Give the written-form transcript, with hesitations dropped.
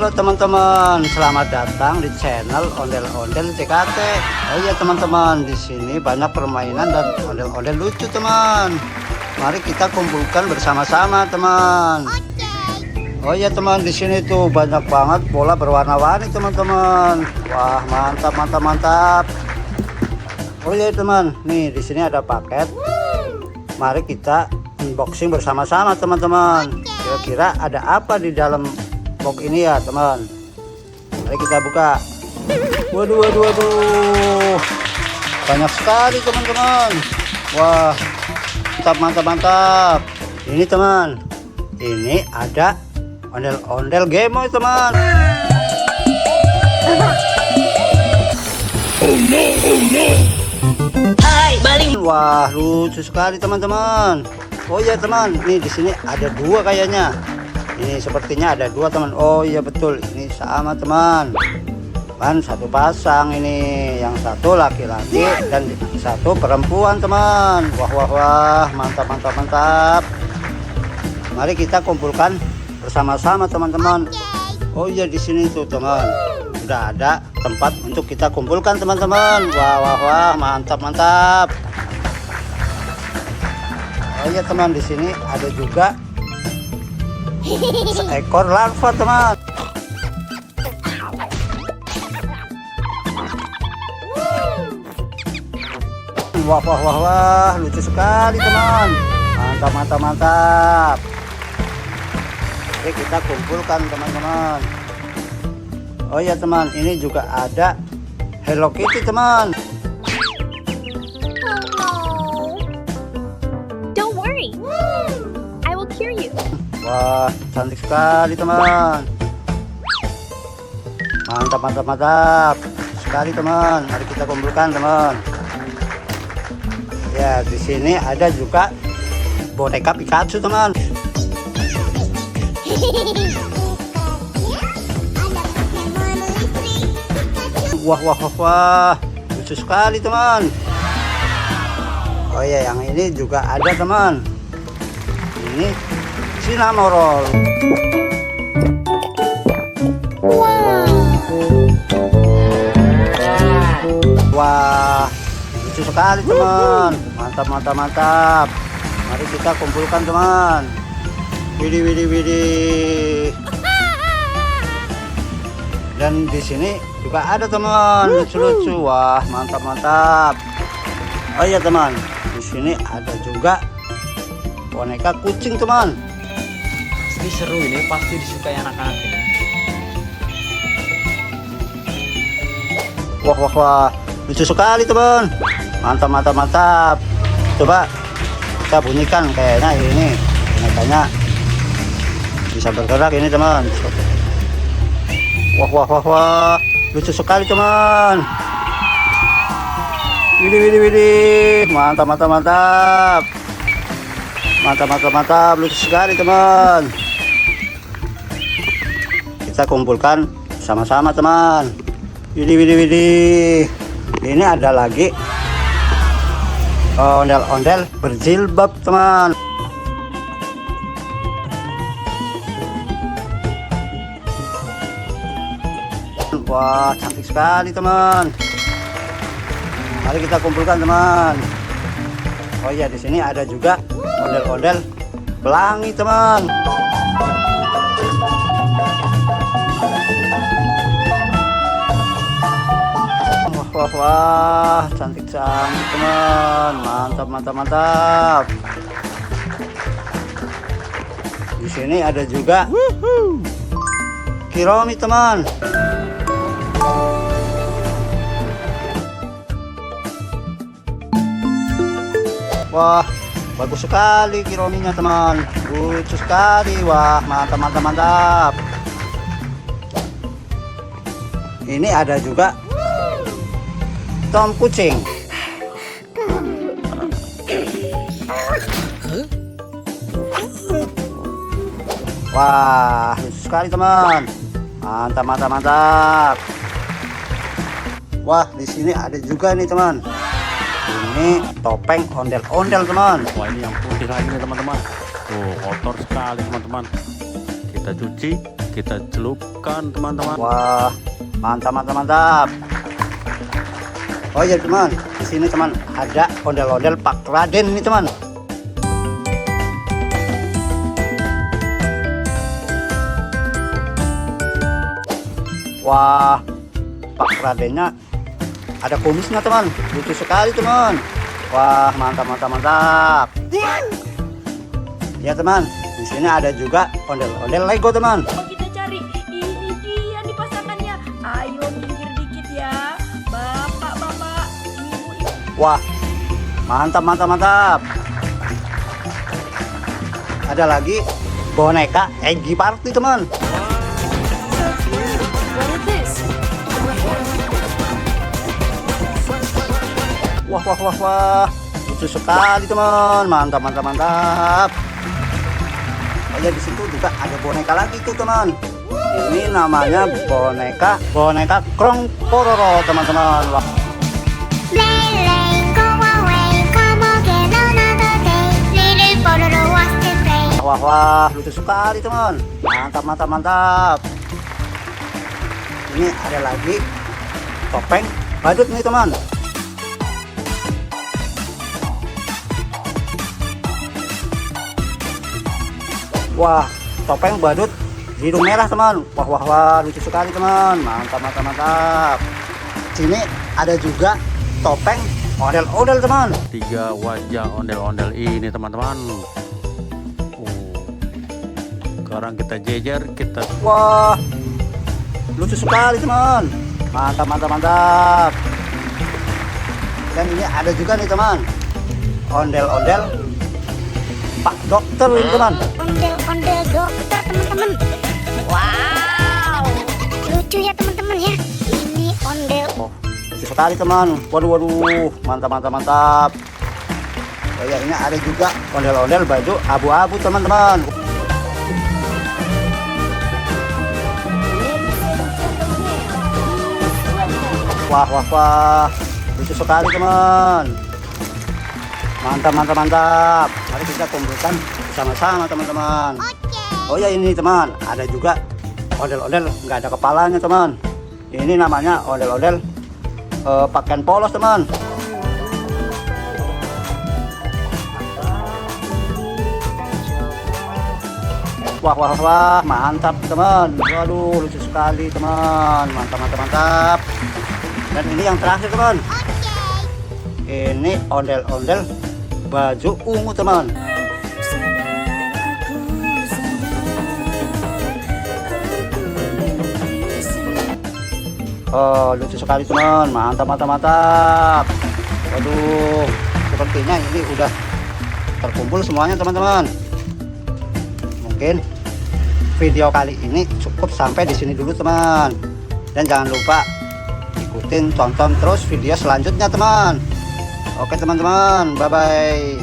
Halo teman-teman, selamat datang di channel Ondel-Ondel JKT. Oh iya teman-teman, di sini banyak permainan dan ondel-ondel lucu teman. Mari kita kumpulkan bersama-sama teman. Oh iya teman, di sini tuh banyak banget bola berwarna-warni teman-teman. Wah mantap mantap mantap. Oh iya teman, nih di sini ada paket. Mari kita unboxing bersama-sama teman-teman. Kira-kira ada apa di dalam box ini ya teman. Mari kita buka. Waduh waduh waduh, banyak sekali teman-teman. Wah mantap mantap mantap. Ini teman, ini ada ondel-ondel Gemoy teman. Oh no, oh no. Hai, balik. Wah lucu sekali teman-teman. Oh iya teman, nih di sini ada dua kayaknya. Ini sepertinya ada dua teman. Oh iya betul, ini sama teman. Kan satu pasang ini, yang satu laki-laki dan satu perempuan teman. Wah wah wah, mantap mantap mantap. Mari kita kumpulkan bersama-sama teman-teman. Oh iya di sini tuh teman, sudah ada tempat untuk kita kumpulkan teman-teman. Wah wah wah, mantap mantap. Oh iya teman, di sini ada juga seekor larva teman. Wah wah wah wah, lucu sekali teman. Mantap mantap mantap. Oke kita kumpulkan teman-teman. Oh iya teman, ini juga ada Hello Kitty teman. Don't worry, I will cure you. Wah cantik sekali teman. Mantap mantap mantap sekali teman. Mari kita kumpulkan teman. Ya di sini ada juga boneka Pikachu teman. Wah wah wah wah, lucu sekali teman. Oh ya yang ini juga ada teman. Ini Cinnamoroll. Wah lucu sekali teman. Mantap mantap mantap. Mari kita kumpulkan teman. Widih widih widih. Dan di sini juga ada teman lucu-lucu. Wah mantap mantap. Oh iya teman, di sini ada juga boneka kucing teman. Pasti seru ini, pasti disukai anak-anak ini. Wah wah wah, lucu sekali teman. Mantap mantap mantap. Coba kita bunyikan, kayaknya ini bonekanya bisa bergerak ini teman. Wah wah wah wah, lucu sekali teman. Widih widih widih, mantap mantap mantap. Mantap mantap mantap, lucu sekali teman. Kita kumpulkan sama-sama teman. Widih widih widih. Ini ada lagi ondel-ondel berjilbab teman. Wah cantik sekali teman. Mari kita kumpulkan teman. Oh iya di sini ada juga ondel-ondel pelangi teman. Wah wah wah, cantik cantik teman. Mantap mantap mantap. Di sini ada juga Kiromi teman. Wah bagus sekali Kirominya teman, lucu sekali. Wah mantap mantap mantap. Ini ada juga Tom kucing. Wah lucu sekali teman. Mantap mantap mantap. Wah di sini ada juga nih teman. Ini topeng ondel-ondel teman. Wah ini yang putih lagi nih teman-teman. Tuh kotor sekali teman-teman. Kita cuci kita celupkan teman-teman. Wah, mantap mantap mantap. Oh iya teman, di sini teman ada ondel-ondel Pak Raden ini teman. Wah, Pak Radennya ada kumisnya teman, lucu sekali teman. Wah, mantap mantap mantap. Ya teman, di sini ada juga ondel-ondel Lego teman. Coba kita cari. Ini dia nih pasangannya. Ayo minggir dikit ya. Bapak-bapak, ibu-ibu. Wah, mantap mantap mantap. Ada lagi boneka Eggy Party teman. What is this? Wah wah wah wah, lucu sekali teman. Mantap mantap mantap. Oh ya, di situ juga ada boneka lagi tuh teman. Ini namanya boneka Krong Pororo teman-teman. Wah. Wah wah, lucu sekali teman. Mantap mantap mantap. Ini ada lagi topeng badut nih teman. Wah, topeng badut hidung merah teman. Wah wah wah, lucu sekali teman. Mantap mantap mantap. Sini ada juga topeng ondel-ondel teman. 3 wajah ondel-ondel ini teman-teman. Sekarang kita jejer, kita Wah, lucu sekali teman. Mantap mantap mantap. Dan ini ada juga nih teman, ondel-ondel Pak Dokter ini teman. Ondel-ondel dokter teman-teman. Wow, lucu ya teman-teman ya. Ini ondel. Oh, lucu sekali teman. Waduh waduh, mantap mantap mantap. Oh ya, ini ada juga ondel-ondel baju abu-abu teman-teman. Wah wah wah, lucu sekali teman. Mantap mantap mantap. Mari kita kumpulkan bersama-sama teman-teman. Oh ya, ini teman, ada juga ondel-ondel nggak ada kepalanya teman. Ini namanya ondel-ondel pakaian polos teman. Wah wah wah, mantap teman. Waduh, lucu sekali teman. Mantap mantap mantap. Dan ini yang terakhir teman. Ini ondel-ondel baju ungu teman. Oh, lucu sekali teman. Mantap mantap mantap. Waduh, sepertinya ini udah terkumpul semuanya teman-teman. Mungkin video kali ini cukup sampai di sini dulu teman. Dan jangan lupa ikutin, tonton terus video selanjutnya teman. Oke teman-teman, bye bye.